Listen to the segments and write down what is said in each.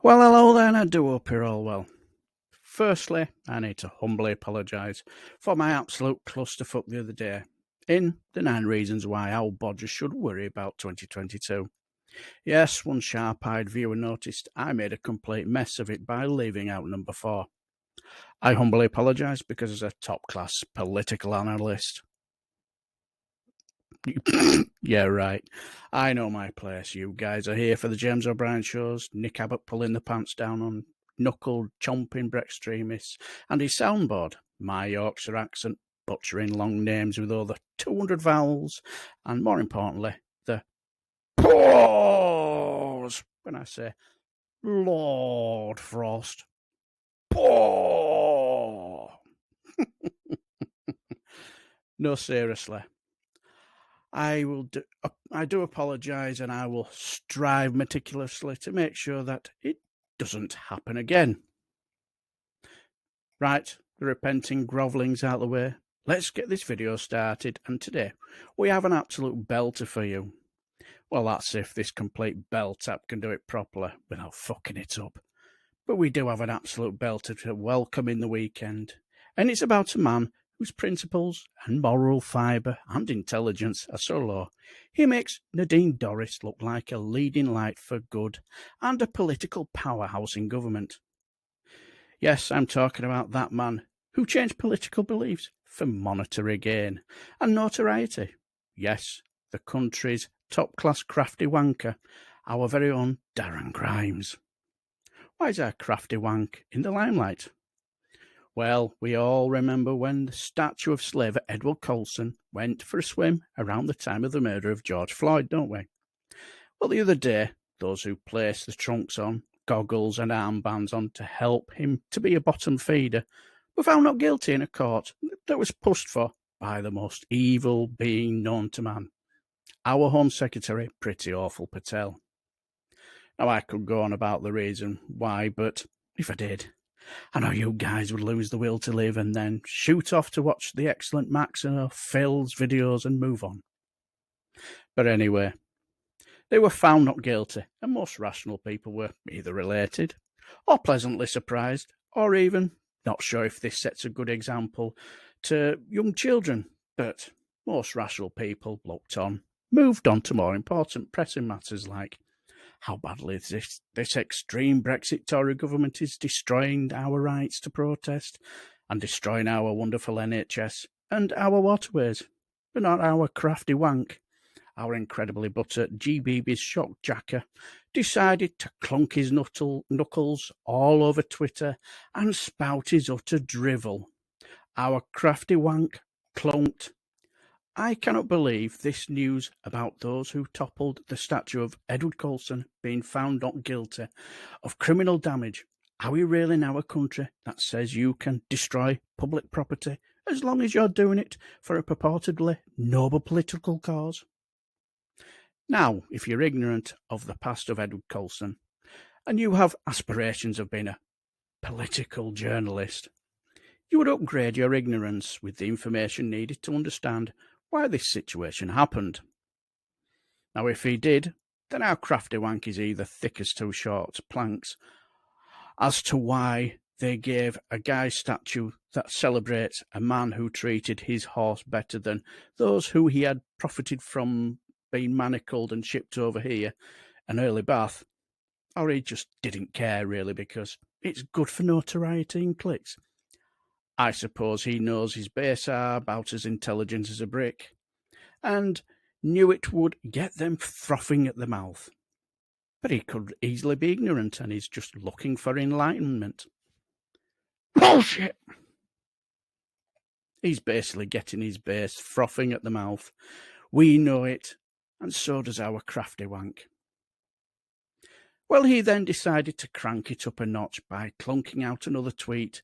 Well, hello then, I do hope you're all well. Firstly, I need to humbly apologise for my absolute clusterfuck the other day in the 9 reasons why our bodgers should worry about 2022. Yes, one sharp-eyed viewer noticed I made a complete mess of it by leaving out number 4. I humbly apologise because as a top-class political analyst... Yeah, right. I know my place. You guys are here for the James O'Brien shows, Nick Abbott pulling the pants down on knuckle chomping Brextremists, and his soundboard, my Yorkshire accent, butchering long names with over 200 vowels, and more importantly, the pause when I say Lord Frost. Pause. No, seriously. I do apologise, and I will strive meticulously to make sure that it doesn't happen again. Right, the repenting grovelling's out the way. Let's get this video started, and today we have an absolute belter for you. Well, that's if this complete belt app can do it properly without fucking it up. But we do have an absolute belter to welcome in the weekend, and it's about a man whose principles and moral fibre and intelligence are so low, he makes Nadine Dorries look like a leading light for good and a political powerhouse in government. Yes, I'm talking about that man who changed political beliefs for monetary gain and notoriety. Yes, the country's top-class crafty wanker, our very own Darren Grimes. Why is our crafty wank in the limelight? Well, we all remember when the statue of slaver Edward Colston went for a swim around the time of the murder of George Floyd, don't we? Well, the other day, those who placed the trunks on, goggles and armbands on to help him to be a bottom feeder were found not guilty in a court that was pushed for by the most evil being known to man, our Home Secretary, Pretty Awful Patel. Now, I could go on about the reason why, but if I did, I know you guys would lose the will to live and then shoot off to watch the excellent Max and Phil's videos and move on. But anyway, they were found not guilty, and most rational people were either related, or pleasantly surprised, or even not sure if this sets a good example to young children. But most rational people looked on, moved on to more important pressing matters like how badly this extreme Brexit Tory government is destroying our rights to protest and destroying our wonderful NHS and our waterways, but not our crafty wank. Our incredibly butter GBB's shock jacker decided to clunk his knuckles all over Twitter and spout his utter drivel. Our crafty wank clunked. I cannot believe this news about those who toppled the statue of Edward Colston being found not guilty of criminal damage. Are we really now a country that says you can destroy public property as long as you're doing it for a purportedly noble political cause? Now, if you're ignorant of the past of Edward Colston, and you have aspirations of being a political journalist, you would upgrade your ignorance with the information needed to understand why this situation happened. Now, if he did, then our crafty wank is either thick as 2 short planks as to why they gave a guy statue that celebrates a man who treated his horse better than those who he had profited from being manacled and shipped over here an early bath, or he just didn't care really because it's good for notoriety and clicks. I suppose he knows his base are about as intelligent as a brick, and knew it would get them frothing at the mouth. But he could easily be ignorant, and he's just looking for enlightenment. Bullshit! He's basically getting his base frothing at the mouth. We know it, and so does our crafty wank. Well, he then decided to crank it up a notch by clunking out another tweet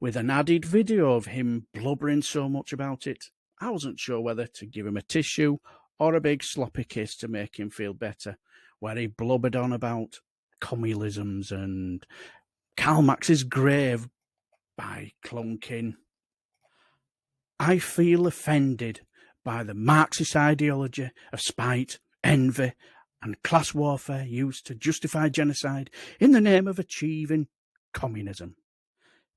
with an added video of him blubbering so much about it, I wasn't sure whether to give him a tissue or a big sloppy kiss to make him feel better, where he blubbered on about communisms and Karl Marx's grave by clunking. I feel offended by the Marxist ideology of spite, envy, and class warfare used to justify genocide in the name of achieving communism.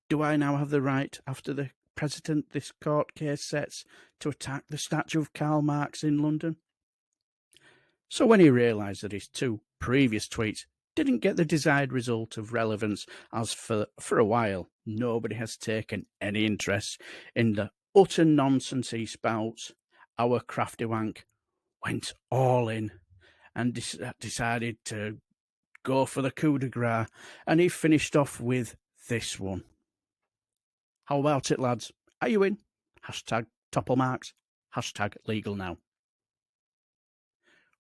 Do I now have the right, after the precedent this court case sets, to attack the statue of Karl Marx in London? So when he realised that his two previous tweets didn't get the desired result of relevance, as for a while nobody has taken any interest in the utter nonsense he spouts, our crafty wank went all in and decided to go for the coup de grace, and he finished off with this one. How about it, lads? Are you in? Hashtag topple Marx. Hashtag legal now.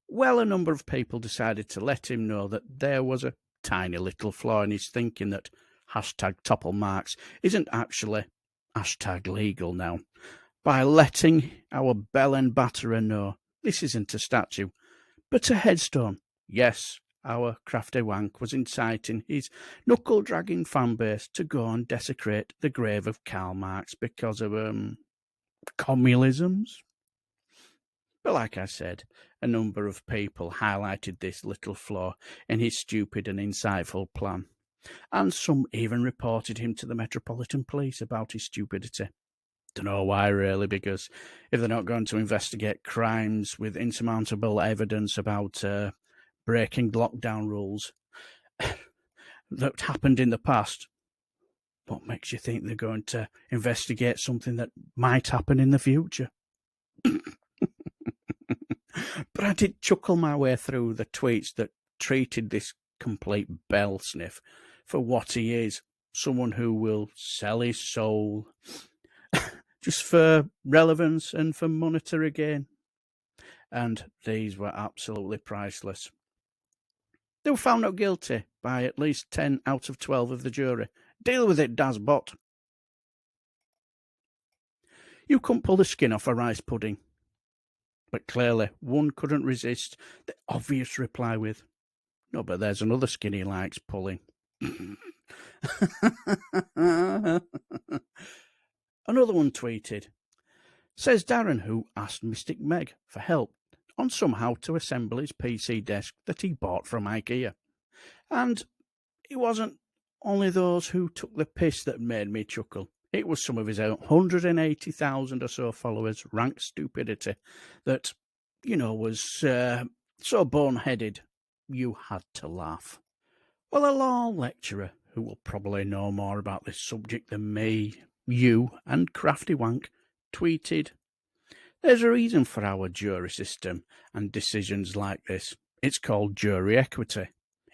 Well, a number of people decided to let him know that there was a tiny little flaw in his thinking, that hashtag topple Marx isn't actually hashtag legal now, by letting our bell and batterer know this isn't a statue, but a headstone. Yes, our crafty wank was inciting his knuckle-dragging fanbase to go and desecrate the grave of Karl Marx because of, communisms. But like I said, a number of people highlighted this little flaw in his stupid and insightful plan, and some even reported him to the Metropolitan Police about his stupidity. Don't know why, really, because if they're not going to investigate crimes with insurmountable evidence about breaking lockdown rules that happened in the past, what makes you think they're going to investigate something that might happen in the future? But I did chuckle my way through the tweets that treated this complete bell sniff for what he is, someone who will sell his soul just for relevance and for monetary gain. And these were absolutely priceless. They were found not guilty by at least 10 out of 12 of the jury. Deal with it, Dazbot. You couldn't pull the skin off a rice pudding. But clearly, one couldn't resist the obvious reply with, no, but there's another skin he likes pulling. Another one tweeted, says Darren, who asked Mystic Meg for help on somehow to assemble his PC desk that he bought from IKEA. And it wasn't only those who took the piss that made me chuckle. It was some of his 180,000 or so followers' rank stupidity that, was so boneheaded you had to laugh. Well, a law lecturer who will probably know more about this subject than me, you, and Crafty Wank tweeted, there's a reason for our jury system and decisions like this. It's called jury equity.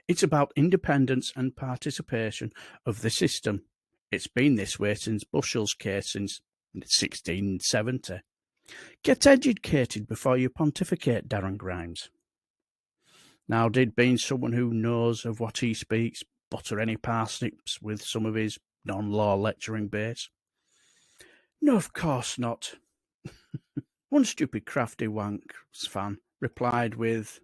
It's about independence and participation of the system. It's been this way since Bushell's case since 1670. Get educated before you pontificate, Darren Grimes. Now, did being someone who knows of what he speaks butter any parsnips with some of his non-law lecturing base? No, of course not. One stupid Crafty Wank's fan replied with,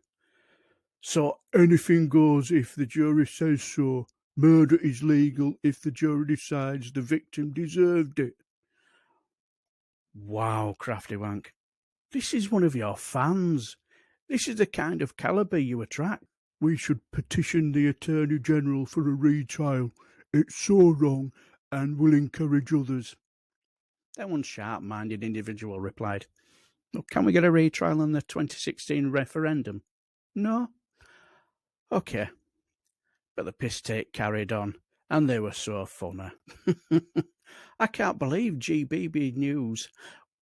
so anything goes if the jury says so. Murder is legal if the jury decides the victim deserved it. Wow, Crafty Wank. This is one of your fans. This is the kind of calibre you attract. We should petition the Attorney General for a retrial. It's so wrong and will encourage others. Then one sharp-minded individual replied, well, can we get a retrial on the 2016 referendum? No? Okay. But the piss take carried on, and they were so funny. I can't believe GBB News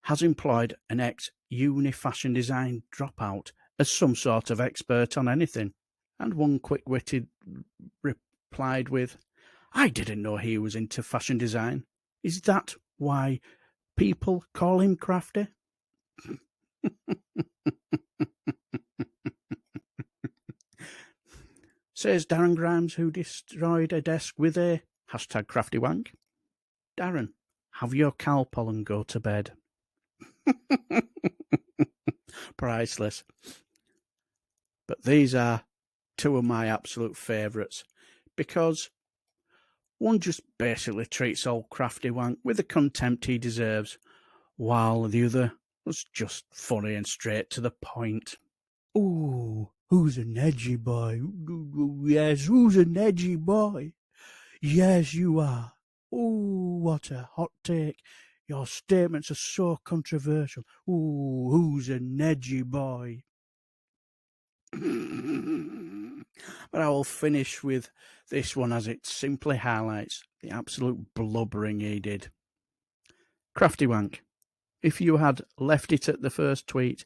has employed an ex-uni fashion design dropout as some sort of expert on anything. And one quick-witted replied with, I didn't know he was into fashion design. Is that why people call him crafty? Says Darren Grimes, who destroyed a desk with a hashtag crafty wank. Darren, have your Calpol and go to bed. Priceless. But these are two of my absolute favourites, because one just basically treats old Crafty Wank with the contempt he deserves, while the other was just funny and straight to the point. Ooh, Who's an edgy boy? Yes, who's an edgy boy? Yes, you are. Ooh, what a hot take. Your statements are so controversial. Ooh, who's an edgy boy? But I will finish with this one as it simply highlights the absolute blubbering he did. Crafty wank. If you had left it at the first tweet,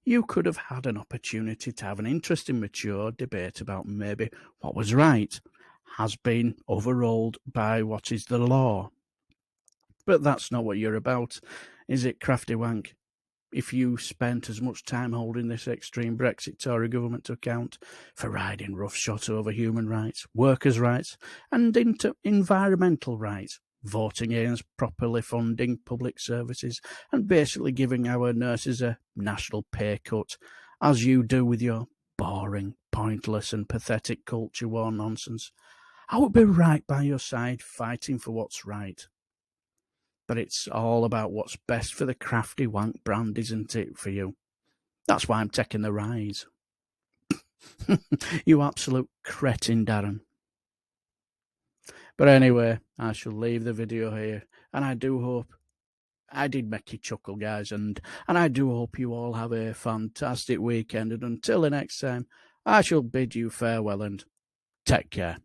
you could have had an opportunity to have an interesting, mature debate about maybe what was right has been overruled by what is the law. But that's not what you're about, is it, Crafty wank? If you spent as much time holding this extreme Brexit Tory government to account for riding roughshod over human rights, workers' rights, and environmental rights, voting against properly funding public services, and basically giving our nurses a national pay cut, as you do with your boring, pointless, and pathetic culture war nonsense, I would be right by your side fighting for what's right. But it's all about what's best for the Crafty wank brand, isn't it, for you? That's why I'm taking the rise. You absolute cretin, Darren. But anyway, I shall leave the video here, and I do hope I did make you chuckle, guys, and I do hope you all have a fantastic weekend, and until the next time, I shall bid you farewell and take care.